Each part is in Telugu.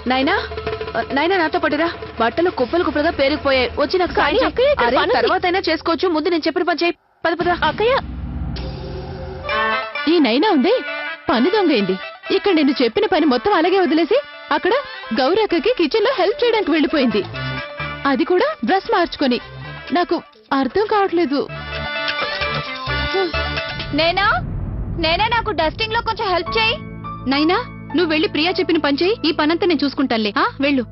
నాయనా నాయనా నాతో పట్టురా. బట్టలు కుప్పలు కుప్పలుగా పేరుకుపోయాయి. వచ్చి నాకు సాయం చెయ్. అరే తర్వాత అయినా చేసుకోవచ్చు, ముందు నేను చెప్పిన పని చేయి. పద పద. అక్కయ్య ఈ నైనా ఉంది పని దొంగైంది. ఇక్కడ నేను చెప్పిన పని మొత్తం అలాగే వదిలేసి అక్కడ గౌరక్కకి కిచెన్ లో హెల్ప్ చేయడానికి వెళ్ళిపోయింది. అది కూడా డ్రెస్ మార్చుకొని. నాకు అర్థం కావట్లేదు. నేనా నాకు డస్టింగ్ లో కొంచెం హెల్ప్ చేయి. నైనా నువ్వు వెళ్ళి ప్రియా చెప్పిన పని చేయి. ఈ పనంతా నేను చూసుకుంటానులే. వెళ్ళు.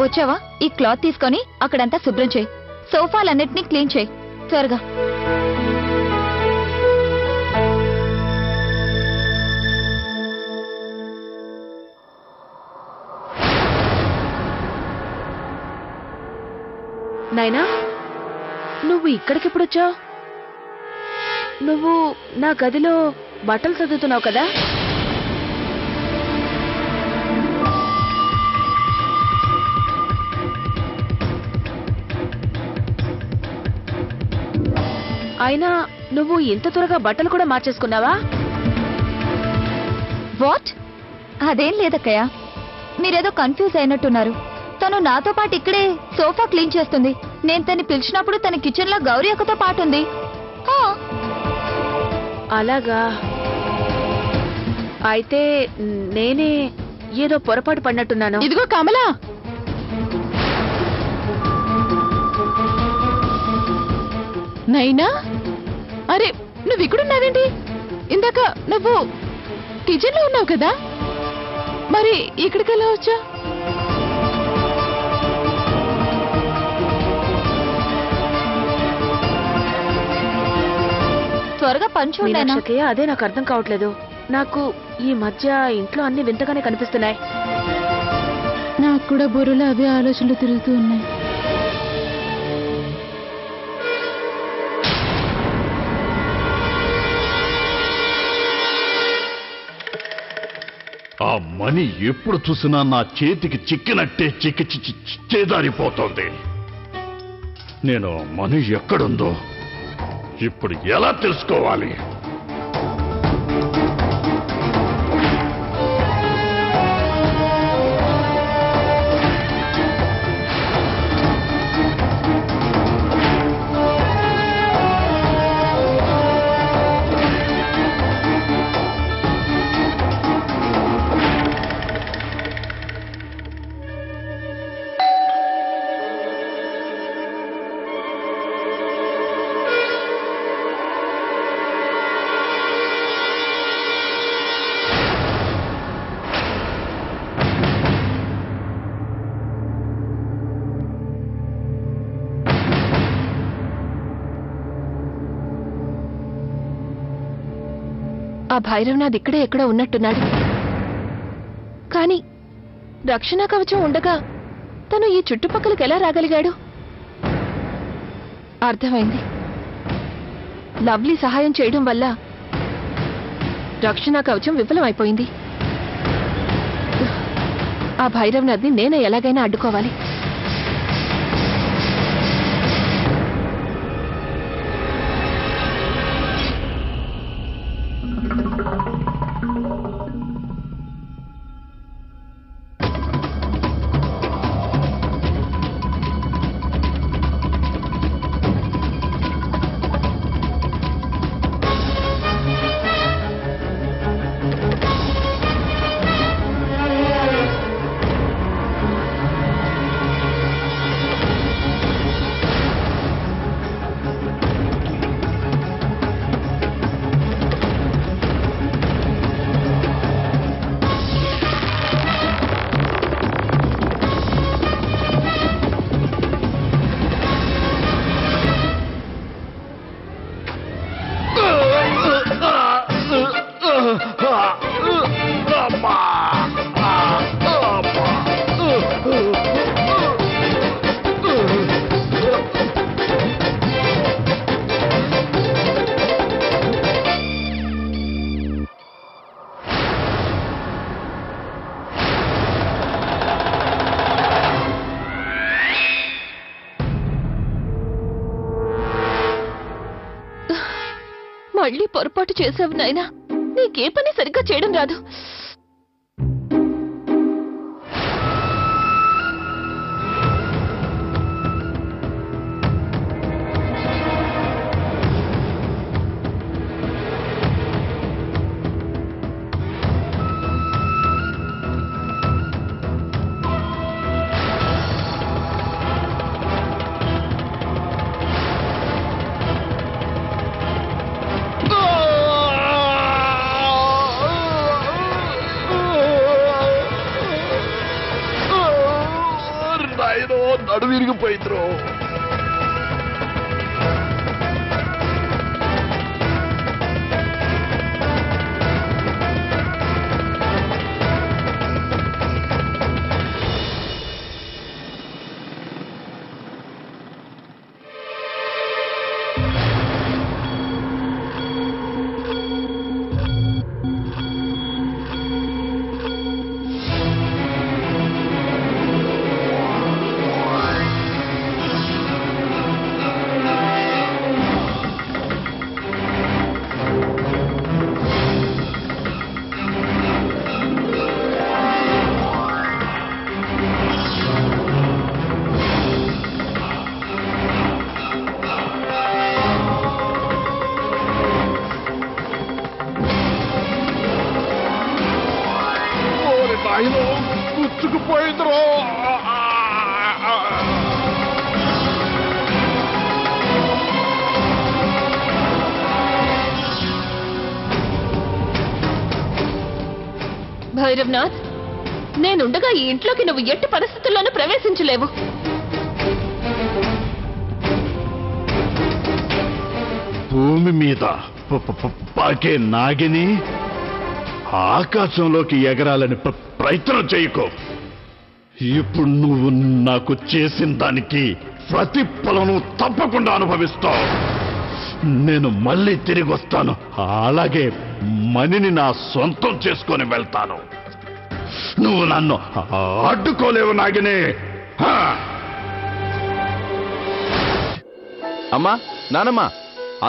వచ్చావా? ఈ క్లాత్ తీసుకొని అక్కడంతా శుభ్రం చేయి. సోఫాలన్నిటినీ క్లీన్ చేయి త్వరగా. నైనా నువ్వు ఇక్కడికెప్పుడొచ్చావు? నువ్వు నా గదిలో బట్టలు చదువుతున్నావు కదా? అయినా నువ్వు ఇంత త్వరగా బట్టలు కూడా మార్చేసుకున్నావా? వాట్? అదేం లేదక్కయ్య, మీరేదో కన్ఫ్యూజ్ అయినట్టున్నారు. తను నాతో పాటు ఇక్కడే సోఫా క్లీన్ చేస్తుంది. నేను తన్ని పిలిచినప్పుడు తన కిచెన్ లో గౌరీ అక్కతో పాటు ఉంది. అలాగా? అయితే నేనే ఏదో పొరపాటు పడినట్టున్నాను. ఇదిగో కమలా, నైనా అరే నువ్వు ఇక్కడున్నావేంటి? ఇందాక నువ్వు కిచెన్ లో ఉన్నావు కదా, మరి ఇక్కడికి ఎలా వచ్చా? త్వరగా పని చూడండి. అదే నాకు అర్థం కావట్లేదు. నాకు ఈ మధ్య ఇంట్లో అన్ని వింతగానే కనిపిస్తున్నాయి. నాకు కూడా బుర్రలో అవే ఆలోచనలు తిరుగుతూ ఉన్నాయి. ఆ మనీ ఎప్పుడు చూసినా నా చేతికి చిక్కినట్టే చేదారిపోతోంది. నేను మనీ ఎక్కడుందో ఇప్పుడు ఎలా తెలుసుకోవాలి? ఆ భైరవనాథ్ ఇక్కడే ఎక్కడో ఉన్నట్టున్నాడు. కానీ రక్షణ కవచం ఉండగా తను ఈ చుట్టుపక్కలకి ఎలా రాగలిగాడు? అర్థమైంది. లవ్లీ సహాయం చేయడం వల్ల రక్షణ కవచం విఫలమైపోయింది. ఆ భైరవనాథ్ని నేనే ఎలాగైనా అడ్డుకోవాలి. మళ్ళీ పొరపాటు చేసావు నాయనా. నీకే పని సరిగ్గా చేయడం రాదు. నడు విరిగిపోయింద్రో. గుచ్చుకుపోయింద్రో. భైరవ్నాథ్, నేనుండగా ఈ ఇంట్లోకి నువ్వు ఎట్టి పరిస్థితుల్లోనూ ప్రవేశించలేవు. భూమి మీద పాకే నాగిని ఆకాశంలోకి ఎగరాలని ప్రయత్నం చేయకో. ఇప్పుడు నువ్వు నాకు చేసిన దానికి ప్రతిఫలను తప్పకుండా అనుభవిస్తావు. నేను మళ్ళీ తిరిగి వస్తాను. అలాగే మణిని నా సొంతం చేసుకొని వెళ్తాను. నువ్వు నన్ను అడ్డుకోలేవు నాగిని. అమ్మా, నానమ్మ,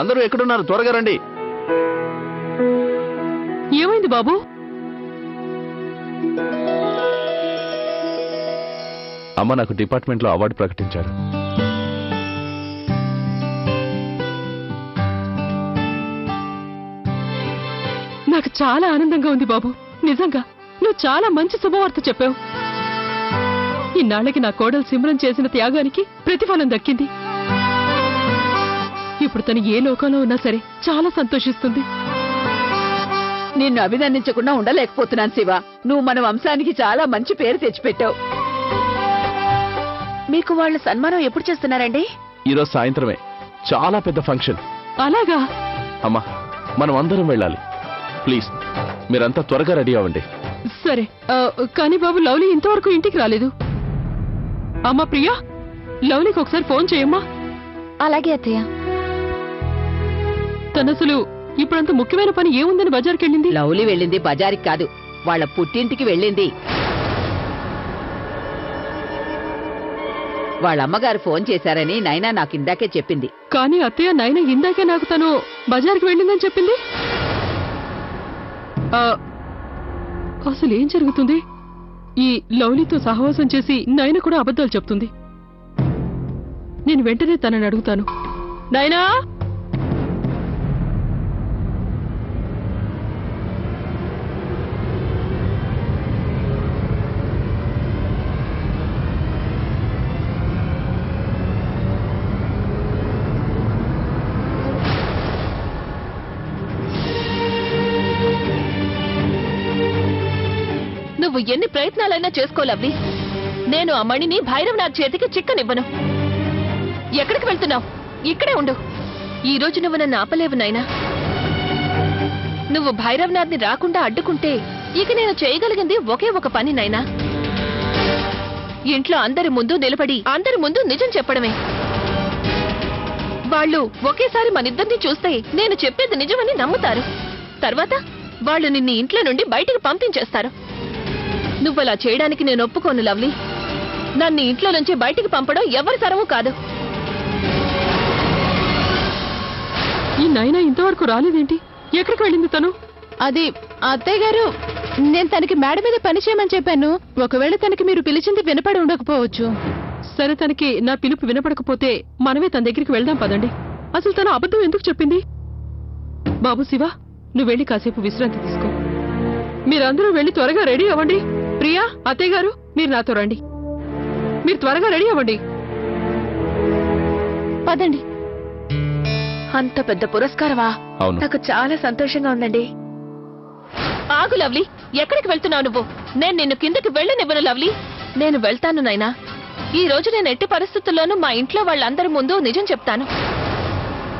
అందరూ ఎక్కడున్నారు? త్వరగా రండి. ఏమైంది బాబు? అమ్మ, నాకు డిపార్ట్మెంట్లో అవార్డు ప్రకటించారు. నాకు చాలా ఆనందంగా ఉంది బాబు. నిజంగా నువ్వు చాలా మంచి శుభవార్త చెప్పావు. ఇన్నాళ్ళకి నా కోడలు సిమ్రం చేసిన త్యాగానికి ప్రతిఫలం దక్కింది. ఇప్పుడు తను ఏ లోకంలో ఉన్నా సరే చాలా సంతోషిస్తుంది. నిన్ను అభినందించకుండా ఉండలేకపోతున్నాను శివ. నువ్వు మన వంశానికి చాలా మంచి పేరు తెచ్చిపెట్టావు. మీకు వాళ్ళ సన్మానం ఎప్పుడు చేస్తున్నారండి? ఈరోజు సాయంత్రమే. చాలా పెద్ద ఫంక్షన్. అలాగా? అమ్మా, మనం అందరం వెళ్ళాలి. ప్లీజ్ మీరంతా త్వరగా రెడీ అవ్వండి. సరే, కానీ బాబు, లవ్లీ ఇంతవరకు ఇంటికి రాలేదు. అమ్మా ప్రియా, లవ్లీకి ఒకసారి ఫోన్ చేయమ్మా. అలాగే అత్తయ్య. తనసలు ఇప్పుడంత ముఖ్యమైన పని ఏముందని బజార్కి వెళ్ళింది? లవ్లీ వెళ్ళింది బజార్కి కాదు, వాళ్ళ పుట్టింటికి వెళ్ళింది. వాళ్ళ అమ్మగారు ఫోన్ చేశారని నైనా నాకు ఇందాకే చెప్పింది. కానీ అత్తయ్య, నైనా ఇందాకే నాకు తను బజార్కి వెళ్ళిందని చెప్పింది. అసలు ఏం జరుగుతుంది? ఈ లవ్లీతో సహవాసం చేసి నైనా కూడా అబద్ధాలు చెప్తుంది. నేను వెంటనే తనని అడుగుతాను. నైనా, నువ్వు ఎన్ని ప్రయత్నాలైనా చేసుకోలవ్వి, నేను ఆ మణిని భైరవ్నాథ్ చేతికి చిక్కనివ్వను. ఎక్కడికి వెళ్తున్నావు? ఇక్కడే ఉండు. ఈ రోజు నువ్వు నన్ను ఆపలేవు నాయనా. నువ్వు భైరవ్నాథ్ని రాకుండా అడ్డుకుంటే ఇక నేను చేయగలిగింది ఒకే ఒక పని నాయనా. ఇంట్లో అందరి ముందు నిలబడి అందరి ముందు నిజం చెప్పడమే. వాళ్ళు ఒకేసారి మనిద్దరిని చూస్తే నేను చెప్పేది నిజమని నమ్ముతారు. తర్వాత వాళ్ళు నిన్ను ఇంట్లో నుండి బయటికి పంపించేస్తారు. నువ్వలా చేయడానికి నేను ఒప్పుకోను లవ్లీ. నన్ను ఇంట్లో నుంచి బయటికి పంపడం ఎవరి తరమూ కాదు. ఈ నైనా ఇంతవరకు రాలేదేంటి? ఎక్కడికి వెళ్ళింది తను? అది అత్తయ్య గారు, నేను తనకి మేడ మీద పని చేయమని చెప్పాను. ఒకవేళ తనకి మీరు పిలిచింది వినపడి ఉండకపోవచ్చు. సరే, తనకి నా పిలుపు వినపడకపోతే మనమే తన దగ్గరికి వెళ్దాం పదండి. అసలు తను అబద్ధం ఎందుకు చెప్పింది? బాబు శివ, నువ్వు వెళ్ళి కాసేపు విశ్రాంతి తీసుకో. మీరందరూ వెళ్ళి త్వరగా రెడీ అవ్వండి. ప్రియా, అత్తయ్య గారు, మీరు నాతో రండి. మీరు త్వరగా రెడీ అవ్వండి. పదండి. అంత పెద్ద పురస్కారమా? అవును. నాకు చాలా సంతోషంగా ఉందండి. ఆగు లవ్లీ, ఎక్కడికి వెళ్తున్నావు నువ్వు? నేను నిన్ను కిందకి వెళ్ళనివ్వను లవ్లీ. నేను వెళ్తాను నైనా. ఈ రోజు నేను ఎట్టి పరిస్థితుల్లోనూ మా ఇంట్లో వాళ్ళందరి ముందు నిజం చెప్తాను.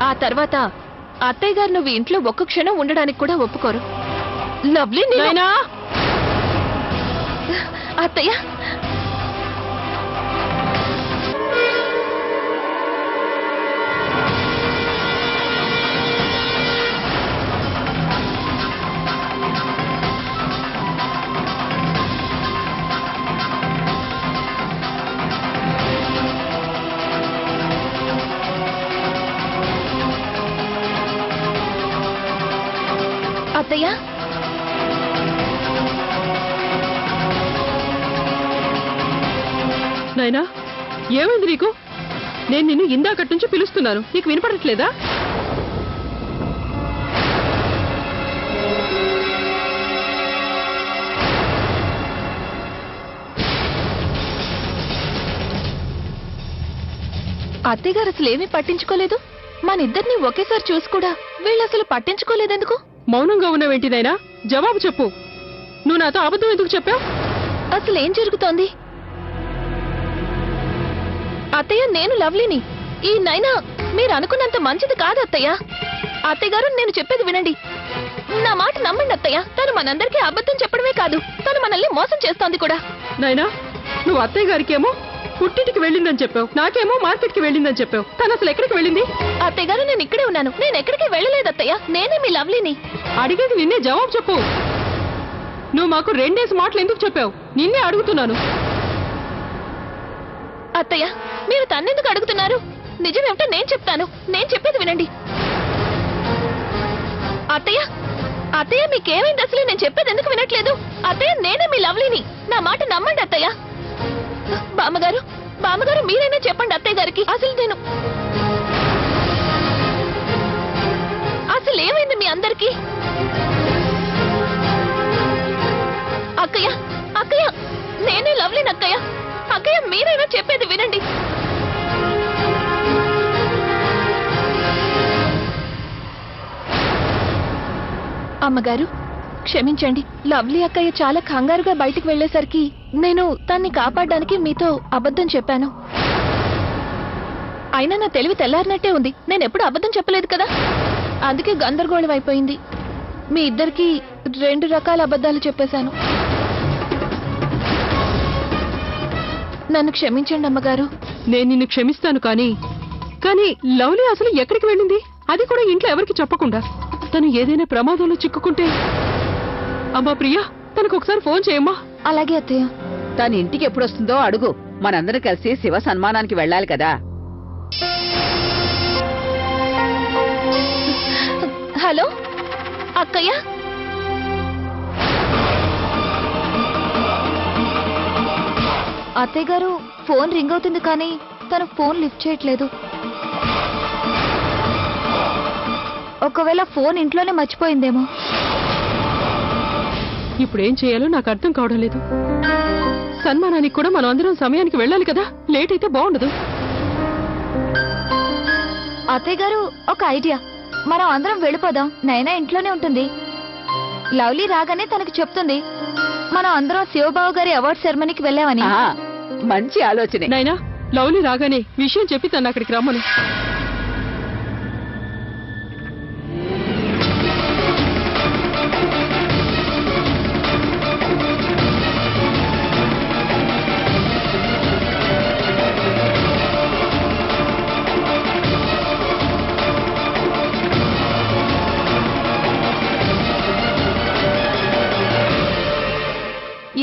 ఆ తర్వాత అత్తయ్య గారు నువ్వు ఇంట్లో ఒక్క క్షణం ఉండడానికి కూడా ఒప్పుకోరు. లవ్లీ, నైనా! అత్తయ్య, అత్తయ్య, నైనా, ఏమైంది నీకు? నేను నిన్ను ఇందాకటి నుంచి పిలుస్తున్నాను, నీకు వినపడట్లేదా? అత్తయ్య గారు అసలు ఏమీ పట్టించుకోలేదు. మనిద్దరిని ఒకేసారి చూసి కూడా వీళ్ళు అసలు పట్టించుకోలేదెందుకు? మౌనంగా ఉన్నావేంటి నైనా? జవాబు చెప్పు. నువ్వు నాతో అబద్ధం ఎందుకు చెప్పావు? అసలు ఏం జరుగుతోంది? అత్తయ్య, నేను లవ్లీని. ఈ నైనా మీరు అనుకున్నంత మంచిది కాదు అత్తయ్య. అత్తయ్య గారు, నేను చెప్పేది వినండి. నా మాట నమ్మండి అత్తయ్య. తను మనందరికీ అబద్ధం చెప్పడమే కాదు, తను మనల్ని మోసం చేస్తోంది కూడా. నైనా, నువ్వు అత్తయ్య గారికేమో పుట్టింటికి వెళ్ళిందని చెప్పావు, నాకేమో మార్కెట్ కి వెళ్ళిందని చెప్పావు. తను అసలు ఎక్కడికి వెళ్ళింది? అత్తయ్య గారు, నేను ఇక్కడే ఉన్నాను. నేను ఎక్కడికి వెళ్ళలేదు అత్తయ్య. నేనే మీ లవ్లీని. అడిగేది నిన్నే, జవాబు చెప్పు. నువ్వు మాకు 2 డేస్ మాటలు ఎందుకు చెప్పావు? నిన్నే అడుగుతున్నాను. అత్తయ్య, మీరు తన్నెందుకు అడుగుతున్నారు? నిజమేమిటో నేను చెప్తాను. నేను చెప్పేది వినండి. అత్తయ్య, అత్తయ్య, మీకేమైంది? అసలు నేను చెప్పేది ఎందుకు వినట్లేదు? అత్తయ్య, నేనే మీ లవ్లీని. నా మాట నమ్మండి అత్తయ్య. బామ్మగారు, బామ్మగారు, మీరైనా చెప్పండి అత్తయ్య గారికి. అసలు ఏమైంది మీ అందరికీ? అక్కయ్య, అక్కయ్య, నేనే లవ్లీని అక్కయ్య. అక్కయ్య, మీరైనా చెప్పేది వినండి. అమ్మగారు, క్షమించండి. లవ్లీ అక్కయ్య చాలా కంగారుగా బయటికి వెళ్లేసరికి నేను తన్ని కాపాడడానికి మీతో అబద్ధం చెప్పాను. అయినా నా తెలివి తెల్లారినట్టే ఉంది. నేను ఎప్పుడు అబద్ధం చెప్పలేదు కదా. అందుకే గందరగోళం అయిపోయింది. మీ ఇద్దరికి 2 రకాల అబద్ధాలు చెప్పేశాను. నన్ను క్షమించండి అమ్మగారు. నేను నిన్ను క్షమిస్తాను, కానీ లవ్లీ అసలు ఎక్కడికి వెళ్ళింది? అది కూడా ఇంట్లో ఎవరికి చెప్పకుండా. తను ఏదైనా ప్రమాదంలో చిక్కుకుంటే. అమ్మా ప్రియా, తనకు ఒకసారి ఫోన్ చేయమ్మా. అలాగే అత్తయ్య. తను ఇంటికి ఎప్పుడొస్తుందో అడుగు. మనందరం కలిసి శివ సన్మానానికి వెళ్ళాలి కదా. హలో అక్కయ్య. అత్తయ్య గారు, ఫోన్ రింగ్ అవుతుంది కానీ తను ఫోన్ లిఫ్ట్ చేయట్లేదు. ఒకవేళ ఫోన్ ఇంట్లోనే మర్చిపోయిందేమో. ఇప్పుడేం చేయాలో నాకు అర్థం కావడం లేదు. సన్మానానికి కూడా మనం అందరం సమయానికి వెళ్ళాలి కదా. లేట్ అయితే బాగుండదు. అత్తయ్య గారు, ఒక ఐడియా. మనం అందరం వెళ్ళిపోదాం. నైనా ఇంట్లోనే ఉంటుంది. లవ్లీ రాగానే తనకు చెప్తుంది మనం అందరం శివబాబు గారి అవార్డ్ సెరమనీకి వెళ్ళామని. మంచి ఆలోచనే. నైనా, లవ్లీ రాగానే విషయం చెప్పి తను అక్కడికి రమ్మను.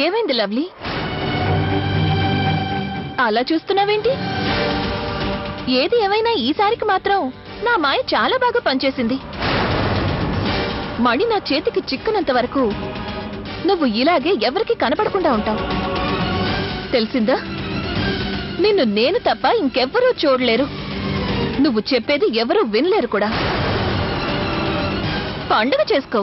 ఏమైంది లవ్లీ? అలా చూస్తున్నావేంటి? ఏది ఏమైనా ఈసారికి మాత్రం నా మాయ చాలా బాగా పనిచేసింది. మణి నా చేతికి చిక్కనంత వరకు నువ్వు ఇలాగే ఎవరికి కనపడకుండా ఉంటావు. తెలిసిందా? నిన్ను నేను తప్ప ఇంకెవ్వరూ చూడలేరు. నువ్వు చెప్పేది ఎవరూ వినలేరు కూడా. పండుగ చేసుకో.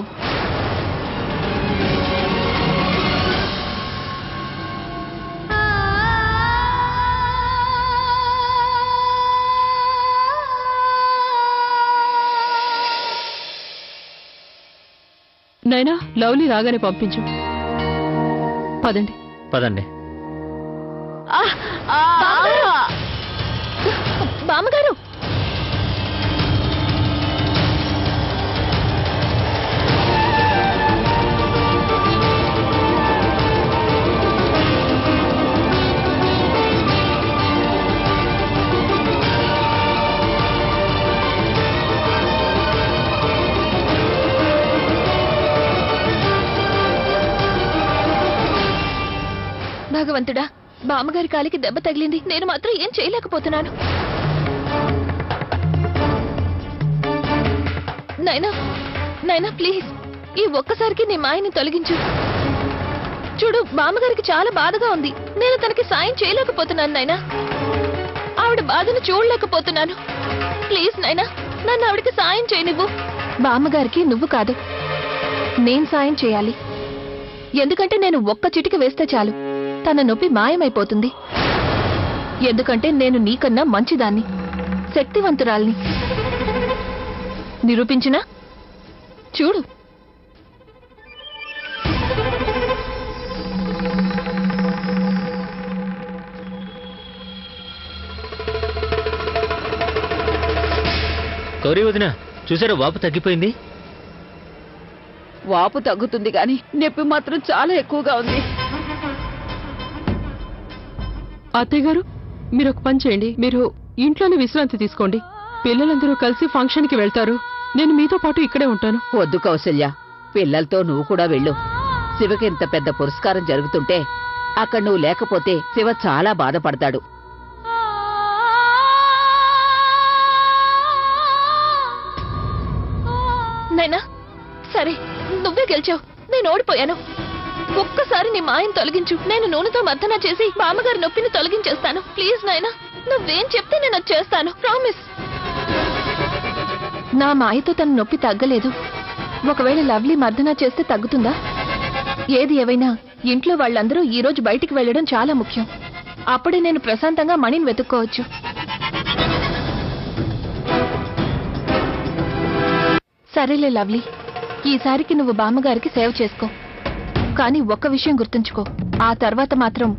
నైనా, లవ్లీ రాగానే పంపించు. పదండి. పదండి. బామ్మగారు, భగవంతుడా, బామ్మగారి కాలికి దెబ్బ తగిలింది. నేను మాత్రం ఏం చేయలేకపోతున్నాను. నైనా, నైనా ప్లీజ్, ఈ ఒక్కసారికి నీ మాయని తొలగించు. చూడు, బామ్మగారికి చాలా బాధగా ఉంది. నేను తనకి సాయం చేయలేకపోతున్నాను నైనా. ఆవిడ బాధను చూడలేకపోతున్నాను. ప్లీజ్ నైనా, నన్ను ఆవిడకి సాయం చేయనివ్వు. బామ్మగారికి నువ్వు కాదు, నేను సాయం చేయాలి. ఎందుకంటే నేను ఒక్క చిటిక వేస్తే చాలు, తన నొప్పి మాయమైపోతుంది. ఎందుకంటే నేను నీకన్నా మంచిదాన్ని, శక్తివంతురాల్ని. నిరూపించినా? చూడు. గౌరీ వదిన, చూసారా వాపు తగ్గిపోయింది? వాపు తగ్గుతుంది గాని నొప్పి మాత్రం చాలా ఎక్కువగా ఉంది. అత్తయ్య గారు, మీరు ఒక పని చేయండి. మీరు ఇంట్లోనే విశ్రాంతి తీసుకోండి. పిల్లలందరూ కలిసి ఫంక్షన్ కి వెళ్తారు. నేను మీతో పాటు ఇక్కడే ఉంటాను. వద్దు కౌసల్య, పిల్లలతో నువ్వు కూడా వెళ్ళు. శివకి ఇంత పెద్ద పురస్కారం జరుగుతుంటే అక్కడ నువ్వు లేకపోతే శివ చాలా బాధపడతాడు. నైనా, సరే, నువ్వే గెలిచావు, నేను ఓడిపోయాను. ఒక్కసారి నీ మాయను తొలగించు. నేను నూనెతో మర్దన చేసి బామ్మగారి నొప్పిని తొలగించేస్తాను. ప్లీజ్ నాయనా, నువ్వేం చెప్తే నేను అది చేస్తాను. ప్రామిస్. నా మాయతో తన నొప్పి తగ్గలేదు. ఒకవేళ లవ్లీ మర్దన చేస్తే తగ్గుతుందా? ఏది ఏవైనా ఇంట్లో వాళ్ళందరూ ఈ రోజు బయటికి వెళ్లడం చాలా ముఖ్యం. అప్పుడే నేను ప్రశాంతంగా మణిని వెతుక్కోవచ్చు. సరేలే లవ్లీ, ఈసారికి నువ్వు బామ్మగారికి సేవ చేసుకో. కానీ ఒక్క విషయం గుర్తుంచుకో, ఆ తర్వాత మాత్రం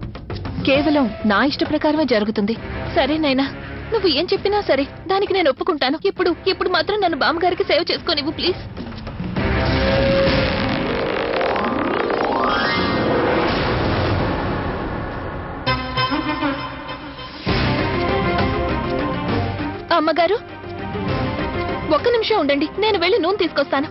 కేవలం నా ఇష్ట ప్రకారమే జరుగుతుంది. సరేనైనా, నువ్వు ఏం చెప్పినా సరే దానికి నేను ఒప్పుకుంటాను. ఇప్పుడు మాత్రం నన్ను బామ్మగారికి సేవ చేసుకోనివ్వు ప్లీజ్. అమ్మగారు, ఒక్క నిమిషం ఉండండి, నేను వెళ్ళి నూనె తీసుకొస్తాను.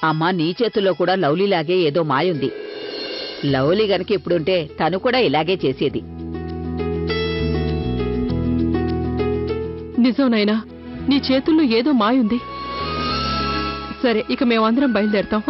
అమ్మా, నీ చేతుల్లో కూడా లవ్లీలాగే ఏదో మాయుంది. లవ్లీ గనక ఇప్పుడుంటే తను కూడా ఇలాగే చేసేది. నిజం నాయనా, నీ చేతుల్లో ఏదో మాయుంది. సరే, ఇక మేమందరం బయలుదేరతాం.